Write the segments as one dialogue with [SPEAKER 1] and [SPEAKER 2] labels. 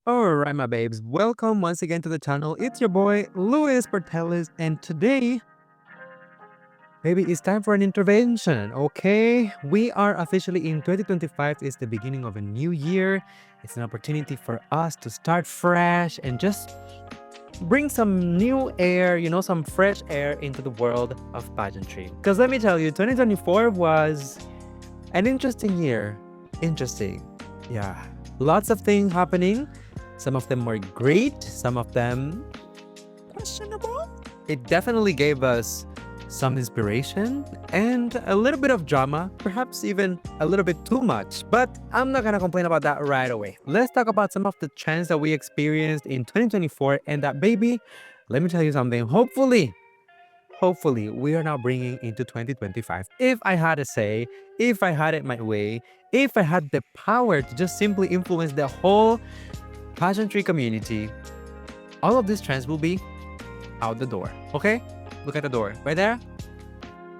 [SPEAKER 1] Alright, my babes, welcome once again to the channel. It's your boy, Luis Portelles, and today, baby, it's time for an intervention, okay? We are officially in 2025. It's the beginning of a new year. It's an opportunity for us to start fresh and just bring some new air, some fresh air into the world of pageantry. Because let me tell you, 2024 was an interesting year. Interesting. Yeah. Lots of things happening. Some of them were great, some of them questionable. It definitely gave us some inspiration and a little bit of drama, perhaps even a little bit too much. But I'm not gonna complain about that right away. Let's talk about some of the trends that we experienced in 2024 and that, baby, let me tell you something. Hopefully, we are now bringing into 2025. If I had a say, if I had it my way, if I had the power to just simply influence the whole pageantry community, all of these trends will be out the door. Okay? Look at the door. Right there?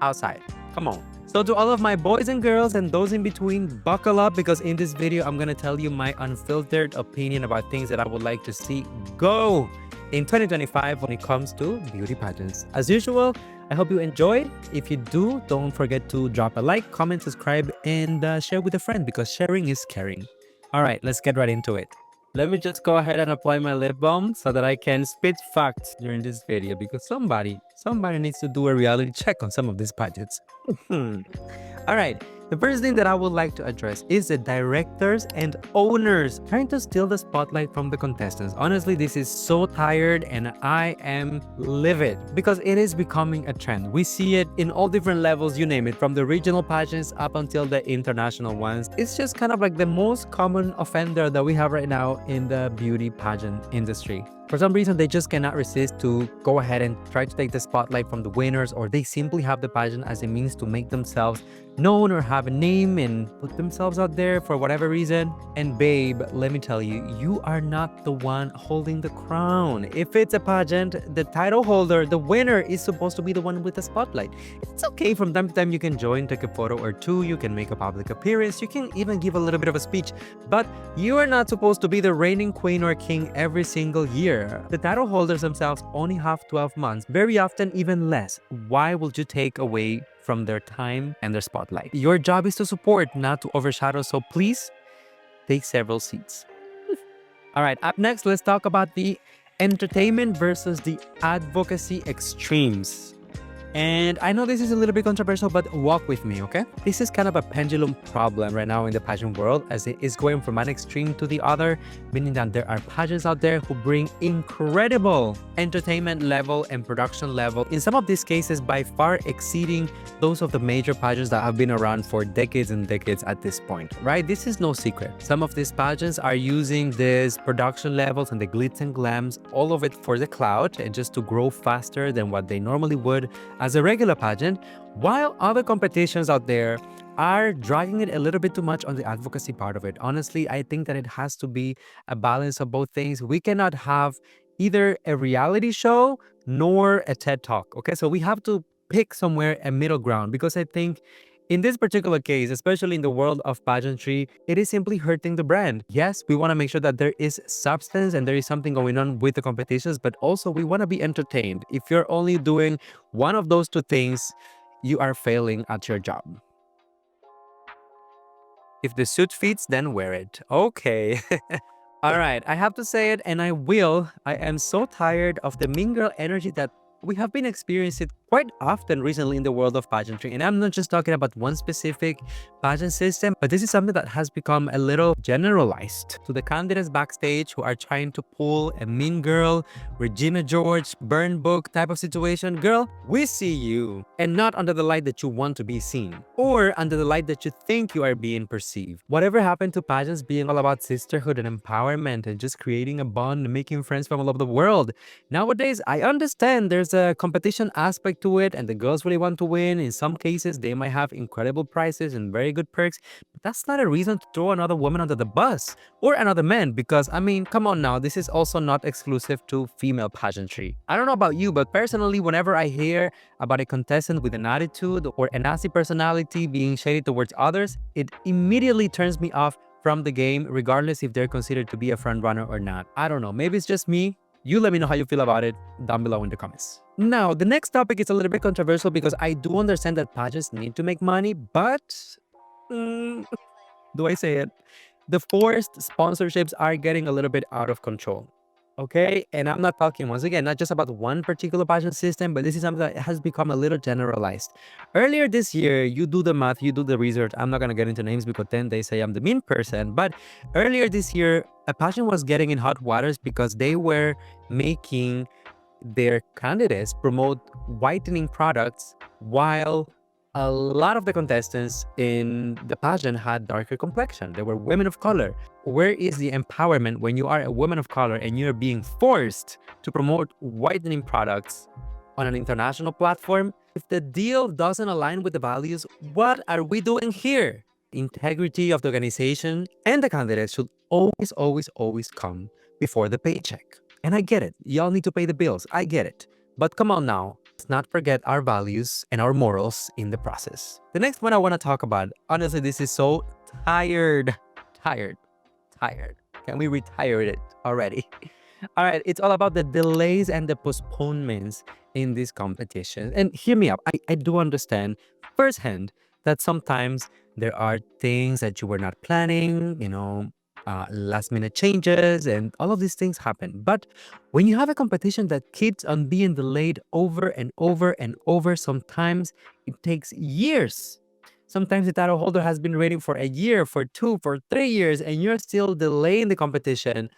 [SPEAKER 1] Outside. Come on. So to all of my boys and girls and those in between, buckle up because in this video, I'm going to tell you my unfiltered opinion about things that I would like to see go in 2025 when it comes to beauty pageants. As usual, I hope you enjoyed. If you do, don't forget to drop a like, comment, subscribe, and share with a friend because sharing is caring. All right, let's get right into it. Let me just go ahead and apply my lip balm so that I can spit facts during this video because somebody needs to do a reality check on some of these pageants. All right, the first thing that I would like to address is the directors and owners trying to steal the spotlight from the contestants. Honestly, this is so tired and I am livid because it is becoming a trend. We see it in all different levels, you name it, from the regional pageants up until the international ones. It's just kind of like the most common offender that we have right now in the beauty pageant industry. For some reason, they just cannot resist to go ahead and try to take the spotlight from the winners, or they simply have the pageant as a means to make themselves known or have a name and put themselves out there for whatever reason. And babe, let me tell you, you are not the one holding the crown. If it's a pageant, the title holder, the winner, is supposed to be the one with the spotlight. It's okay, from time to time you can join, take a photo or two, you can make a public appearance, you can even give a little bit of a speech, but you are not supposed to be the reigning queen or king every single year. The title holders themselves only have 12 months, very often even less. Why would you take away from their time and their spotlight? Your job is to support, not to overshadow, so please take several seats. All right, up next, let's talk about the entertainment versus the advocacy extremes. And I know this is a little bit controversial, but walk with me, okay? This is kind of a pendulum problem right now in the pageant world, as it is going from one extreme to the other, meaning that there are pageants out there who bring incredible entertainment level and production level, in some of these cases by far exceeding those of the major pageants that have been around for decades and decades at this point, right? This is no secret. Some of these pageants are using these production levels and the glitz and glams, all of it for the clout and just to grow faster than what they normally would as a regular pageant, while other competitions out there are dragging it a little bit too much on the advocacy part of it. Honestly, I think that it has to be a balance of both things. We cannot have either a reality show nor a TED Talk, okay? So we have to pick somewhere a middle ground because I think in this particular case, especially in the world of pageantry, it is simply hurting the brand. Yes, we want to make sure that there is substance and there is something going on with the competitions, but also we want to be entertained. If you're only doing one of those two things, you are failing at your job. If the suit fits, then wear it. Okay. All right, I have to say it, and I will. I am so tired of the mean girl energy that we have been experiencing quite often recently in the world of pageantry. And I'm not just talking about one specific pageant system, but this is something that has become a little generalized to the candidates backstage who are trying to pull a mean girl, Regina George, burn book type of situation. Girl, we see you, and not under the light that you want to be seen or under the light that you think you are being perceived. Whatever happened to pageants being all about sisterhood and empowerment and just creating a bond and making friends from all over the world? Nowadays, I understand there's a competition aspect to it and the girls really want to win. In some cases, they might have incredible prizes and very good perks, but that's not a reason to throw another woman under the bus or another man, because I mean, come on now, this is also not exclusive to female pageantry. I don't know about you, but personally, whenever I hear about a contestant with an attitude or a nasty personality being shady towards others, it immediately turns me off from the game, regardless if they're considered to be a front runner or not. I don't know. Maybe it's just me. You let me know how you feel about it down below in the comments. Now, the next topic is a little bit controversial because I do understand that pageants need to make money, but do I say it? The forced sponsorships are getting a little bit out of control. Okay, and I'm not talking, once again, not just about one particular pageant system, but this is something that has become a little generalized. Earlier this year, you do the math, you do the research. I'm not going to get into names because then they say I'm the mean person. But earlier this year, a pageant was getting in hot waters because they were making their candidates promote whitening products while a lot of the contestants in the pageant had darker complexion. They were women of color. Where is the empowerment when you are a woman of color and you're being forced to promote whitening products on an international platform? If the deal doesn't align with the values, what are we doing here? Integrity of the organization and the candidates should always, always, always come before the paycheck. And I get it. Y'all need to pay the bills. I get it. But come on now. Let's not forget our values and our morals in the process. The next one I want to talk about, honestly, this is so tired. Can we retire it already? All right, it's all about the delays and the postponements in this competition. And hear me out. I do understand firsthand that sometimes there are things that you were not planning, last minute changes, and all of these things happen. But when you have a competition that keeps on being delayed over and over and over, sometimes it takes years. Sometimes the title holder has been waiting for a year, for 2, for 3 years, and you're still delaying the competition.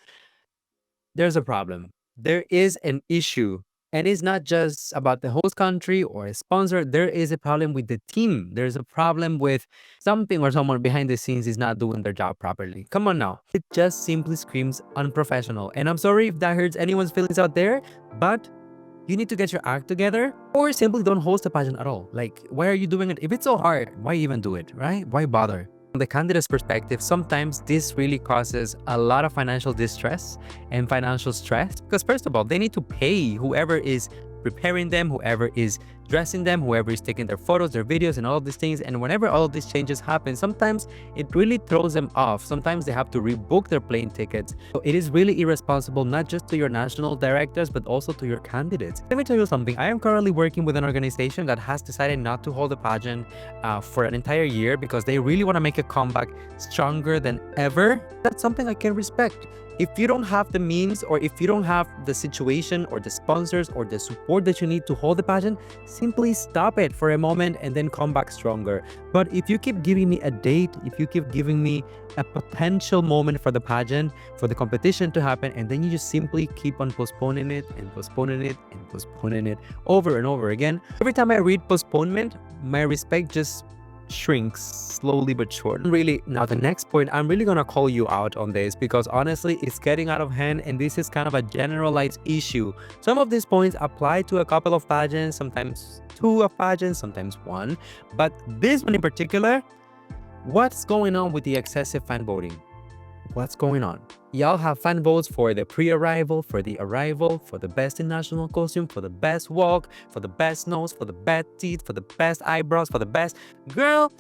[SPEAKER 1] There's a problem. There is an issue. And it's not just about the host country or a sponsor. There is a problem with the team. There's a problem with something or someone behind the scenes is not doing their job properly. Come on now. It just simply screams unprofessional. And I'm sorry if that hurts anyone's feelings out there, but you need to get your act together or simply don't host a pageant at all. Like, why are you doing it? If it's so hard, why even do it, right? Why bother? From the candidate's perspective, sometimes this really causes a lot of financial distress and financial stress because, first of all, they need to pay whoever is preparing them, whoever is dressing them, whoever is taking their photos, their videos, and all of these things. And whenever all of these changes happen, sometimes it really throws them off. Sometimes they have to rebook their plane tickets. So it is really irresponsible, not just to your national directors, but also to your candidates. Let me tell you something. I am currently working with an organization that has decided not to hold a pageant for an entire year because they really want to make a comeback stronger than ever. That's something I can respect. If you don't have the means, or if you don't have the situation or the sponsors or the support that you need to hold the pageant, simply stop it for a moment and then come back stronger. But if you keep giving me a date, if you keep giving me a potential moment for the pageant, for the competition to happen, and then you just simply keep on postponing it and postponing it and postponing it over and over again, every time I read postponement, my respect just shrinks slowly but surely. Really, now the next point, I'm really gonna call you out on this because honestly, it's getting out of hand and this is kind of a generalized issue. Some of these points apply to a couple of pageants, sometimes 2 of pageants, sometimes 1. But this one in particular, what's going on with the excessive fan voting? What's going on? Y'all have fan votes for the pre-arrival, for the arrival, for the best in national costume, for the best walk, for the best nose, for the best teeth, for the best eyebrows, for the best... Girl,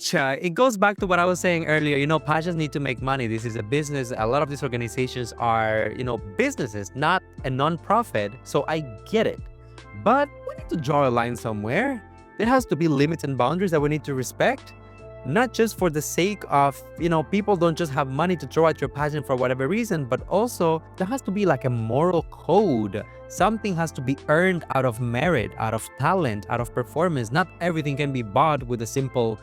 [SPEAKER 1] it goes back to what I was saying earlier. Pageants need to make money. This is a business. A lot of these organizations are, businesses, not a non-profit. So I get it. But we need to draw a line somewhere. There has to be limits and boundaries that we need to respect. Not just for the sake of, people don't just have money to throw at your pageant for whatever reason, but also there has to be like a moral code. Something has to be earned out of merit, out of talent, out of performance. Not everything can be bought with a simple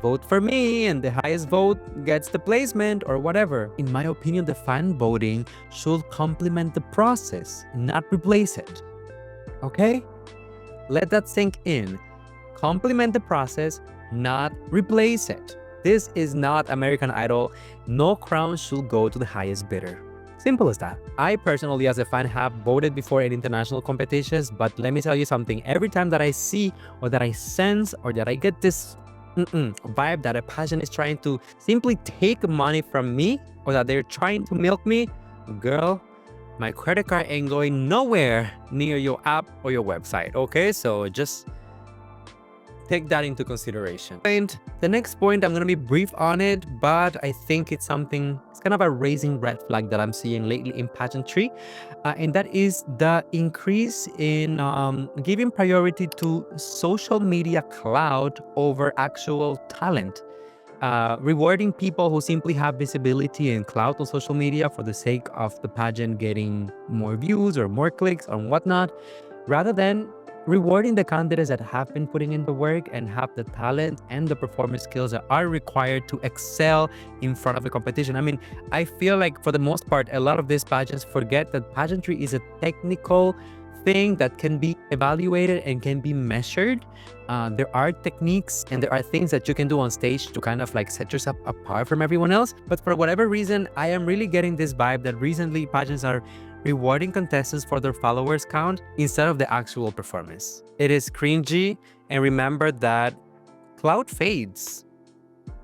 [SPEAKER 1] vote for me and the highest vote gets the placement or whatever. In my opinion, the fan voting should complement the process, not replace it. Okay? Let that sink in. Complement the process, not replace it. This is not American Idol. No crown should go to the highest bidder. Simple as that. I personally, as a fan, have voted before in international competitions, but let me tell you something. Every time that I see or that I sense or that I get this vibe that a pageant is trying to simply take money from me or that they're trying to milk me, girl, my credit card ain't going nowhere near your app or your website, okay? So just take that into consideration. And the next point, I'm going to be brief on it, but I think it's something, it's kind of a raising red flag that I'm seeing lately in pageantry. And that is the increase in giving priority to social media clout over actual talent. Rewarding people who simply have visibility and clout on social media for the sake of the pageant getting more views or more clicks or whatnot, rather than rewarding the candidates that have been putting in the work and have the talent and the performance skills that are required to excel in front of the competition. I mean, I feel like for the most part, a lot of these pageants forget that pageantry is a technical thing that can be evaluated and can be measured. There are techniques and there are things that you can do on stage to kind of like set yourself apart from everyone else. But for whatever reason, I am really getting this vibe that recently pageants are rewarding contestants for their followers count instead of the actual performance. It is cringy, and remember that clout fades,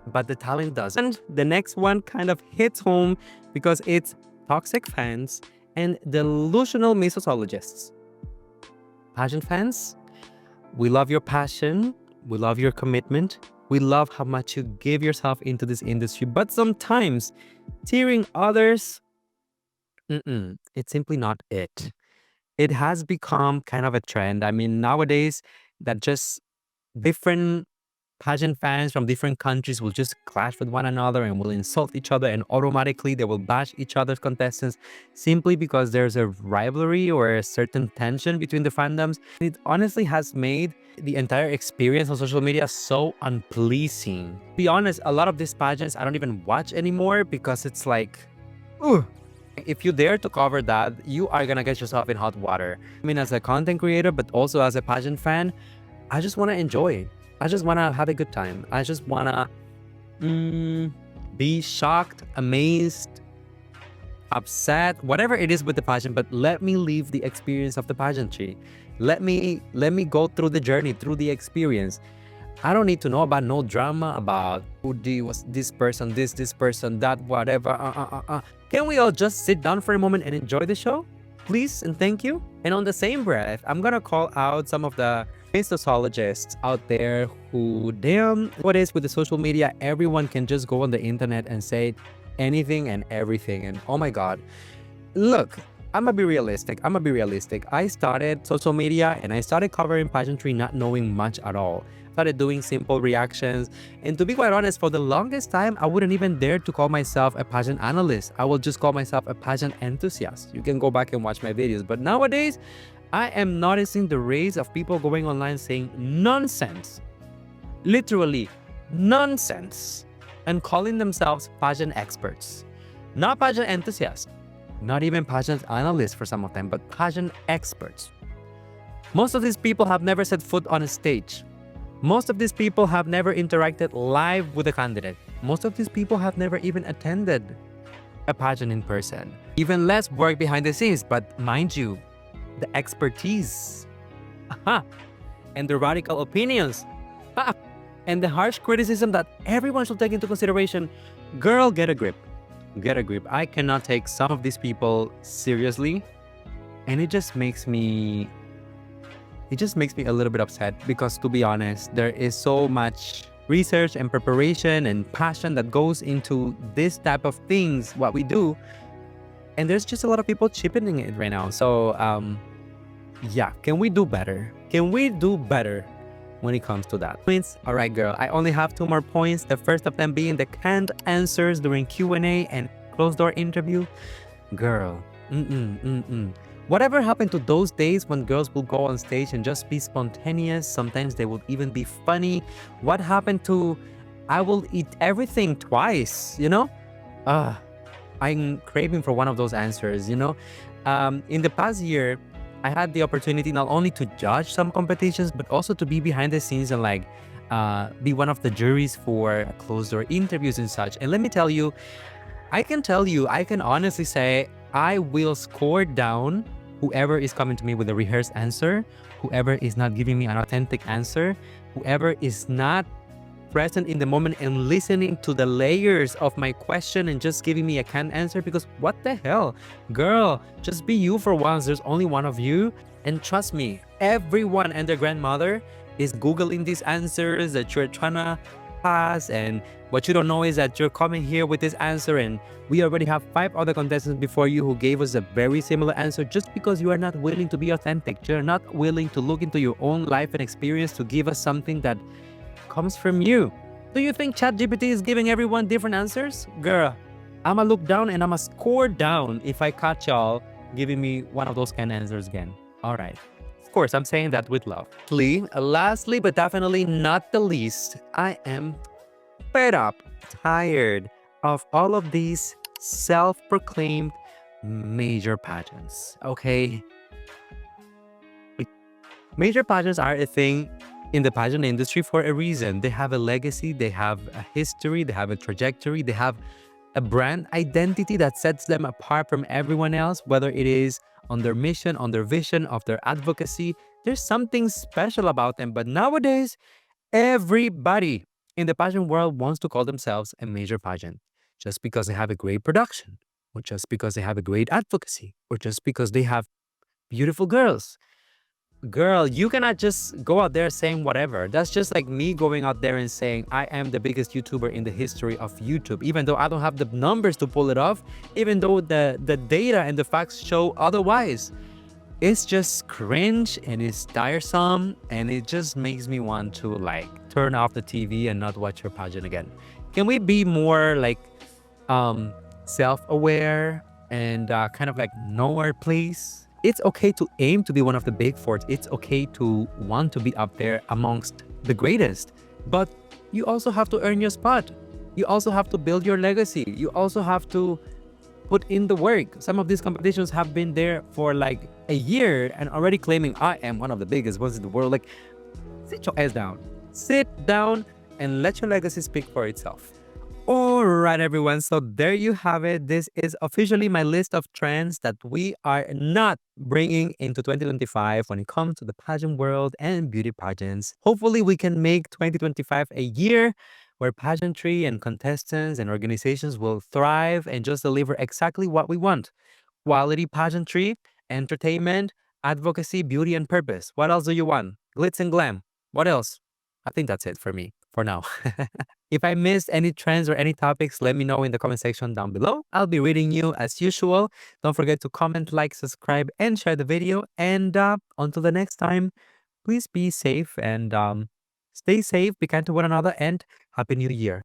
[SPEAKER 1] but the talent doesn't. And the next one kind of hits home because it's toxic fans and delusional Missosologists. Pageant fans, we love your passion, we love your commitment, we love how much you give yourself into this industry, but sometimes tearing others, it's simply not it. It has become kind of a trend. I mean, nowadays, that just different pageant fans from different countries will just clash with one another and will insult each other, and automatically they will bash each other's contestants simply because there's a rivalry or a certain tension between the fandoms. It honestly has made the entire experience on social media so unpleasing. To be honest, a lot of these pageants I don't even watch anymore because it's like, ugh. If you dare to cover that, you are gonna get yourself in hot water. I mean, as a content creator, but also as a pageant fan, I just want to enjoy. I just want to have a good time. I just want to be shocked, amazed, upset, whatever it is with the pageant, but let me live the experience of the pageantry. Let me go through the journey, through the experience. I don't need to know about no drama about who was this person, this person, that, whatever. Can we all just sit down for a moment and enjoy the show? Please and thank you. And on the same breath, I'm gonna call out some of the Missosologists out there who, damn, what is with the social media, everyone can just go on the internet and say anything and everything. And oh my God, look, I'm gonna be realistic. I started social media and I started covering pageantry not knowing much at all. Started doing simple reactions, and to be quite honest, for the longest time I wouldn't even dare to call myself a pageant analyst. I will just call myself a pageant enthusiast. You can go back and watch my videos. But nowadays I am noticing the rise of people going online saying nonsense, literally nonsense, and calling themselves pageant experts. Not pageant enthusiasts, not even pageant analysts for some of them, but pageant experts. Most of these people have never set foot on a stage. Most of these people have never interacted live with a candidate. Most of these people have never even attended a pageant in person. Even less work behind the scenes, but mind you, the expertise, and the radical opinions, and the harsh criticism that everyone should take into consideration. Girl, get a grip. Get a grip. I cannot take some of these people seriously, and it just makes me a little bit upset because, to be honest, there is so much research and preparation and passion that goes into this type of things, what we do, and there's just a lot of people chipping it right now. So yeah, can we do better? Can we do better when it comes to that? Points. All right, girl, I only have 2 more points. The first of them being the canned answers during Q&A and closed door interview. Girl, whatever happened to those days when girls will go on stage and just be spontaneous? Sometimes they will even be funny. What happened to I will eat everything twice, you know? I'm craving for one of those answers, you know? In the past year, I had the opportunity not only to judge some competitions, but also to be behind the scenes and like be one of the juries for closed door interviews and such. And let me tell you, I can honestly say I will score down whoever is coming to me with a rehearsed answer, whoever is not giving me an authentic answer, whoever is not present in the moment and listening to the layers of my question and just giving me a canned answer. Because what the hell, girl, just be you for once. There's only one of you, and trust me, everyone and their grandmother is Googling these answers that you're trying to pass, and what you don't know is that you're coming here with this answer and we already have 5 other contestants before you who gave us a very similar answer. Just because you are not willing to be authentic, you're not willing to look into your own life and experience to give us something that comes from you. Do you think ChatGPT is giving everyone different answers? Girl, I'ma look down and I'ma score down if I catch y'all giving me one of those kind of answers again. All right. Of course, I'm saying that with love. Lastly, but definitely not the least, I am fed up, tired of all of these self-proclaimed major pageants. Okay, major pageants are a thing in the pageant industry for a reason. They have a legacy, they have a history, they have a trajectory, they have a brand identity that sets them apart from everyone else, whether it is on their mission, on their vision, of their advocacy. There's something special about them. But nowadays, everybody in the pageant world wants to call themselves a major pageant just because they have a great production, or just because they have a great advocacy, or just because they have beautiful girls. Girl, you cannot just go out there saying whatever. That's just like me going out there and saying I am the biggest YouTuber in the history of YouTube, even though I don't have the numbers to pull it off, even though the data and the facts show otherwise. It's just cringe and it's tiresome, and it just makes me want to like turn off the TV and not watch your pageant again. Can we be more like self-aware and kind of like know our place? It's okay to aim to be one of the big four. It's okay to want to be up there amongst the greatest, but you also have to earn your spot. You also have to build your legacy. You also have to put in the work. Some of these competitions have been there for like a year and already claiming I am one of the biggest ones in the world. Like, sit your ass down. Sit down and let your legacy speak for itself. All right, everyone. So there you have it. This is officially my list of trends that we are not bringing into 2025 when it comes to the pageant world and beauty pageants. Hopefully, we can make 2025 a year where pageantry and contestants and organizations will thrive and just deliver exactly what we want: quality pageantry, entertainment, advocacy, beauty, and purpose. What else do you want? Glitz and glam. What else? I think that's it for me for now. If I missed any trends or any topics, let me know in the comment section down below. I'll be reading you as usual. Don't forget to comment, like, subscribe, and share the video. And until the next time, please be safe and stay safe, be kind to one another, and Happy New Year.